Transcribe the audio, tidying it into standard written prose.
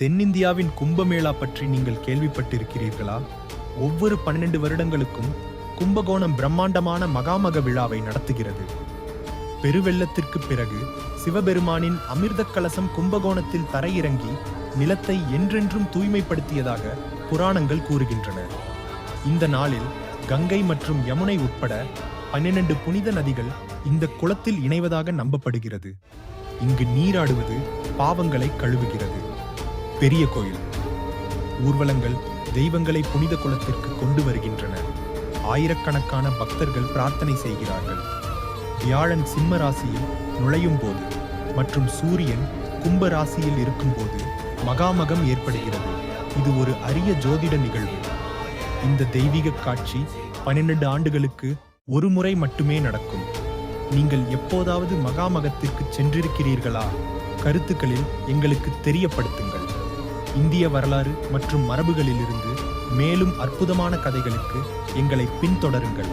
தென்னிந்தியாவின் கும்பமேளா பற்றி நீங்கள் கேள்விப்பட்டிருக்கிறீர்களா? ஒவ்வொரு 12 வருடங்களுக்கும் கும்பகோணம் பிரம்மாண்டமான மகாமக விழாவை நடத்துகிறது. பெருவெள்ளத்திற்கு பிறகு சிவபெருமானின் அமிர்த கலசம் கும்பகோணத்தில் தரையிறங்கி நிலத்தை என்றென்றும் தூய்மைப்படுத்தியதாக புராணங்கள் கூறுகின்றன. இந்த நாளில் கங்கை மற்றும் யமுனை உட்பட 12 புனித நதிகள் இந்த குளத்தில் இணைவதாக நம்பப்படுகிறது. இங்கு நீராடுவது பாவங்களை கழுவுகிறது. பெரிய கோயில் ஊர்வலங்கள் தெய்வங்களை புனித குளத்திற்கு கொண்டு வருகின்றன. ஆயிரக்கணக்கான பக்தர்கள் பிரார்த்தனை செய்கிறார்கள். வியாழன் சிம்ம ராசியில் நுழையும் போது மற்றும் சூரியன் கும்ப ராசியில் இருக்கும்போது மகாமகம் ஏற்படுகிறது. இது ஒரு அரிய ஜோதிட நிகழ்வு. இந்த தெய்வீக காட்சி 12 ஆண்டுகளுக்கு ஒரு முறை மட்டுமே நடக்கும். நீங்கள் எப்போதாவது மகாமகத்திற்கு சென்றிருக்கிறீர்களா? கருத்துக்களில் எங்களுக்கு தெரியப்படுத்துங்கள். இந்திய வரலாறு மற்றும் மரபுகளிலிருந்து மேலும் அற்புதமான கதைகளுக்கு எங்களை பின்தொடருங்கள்.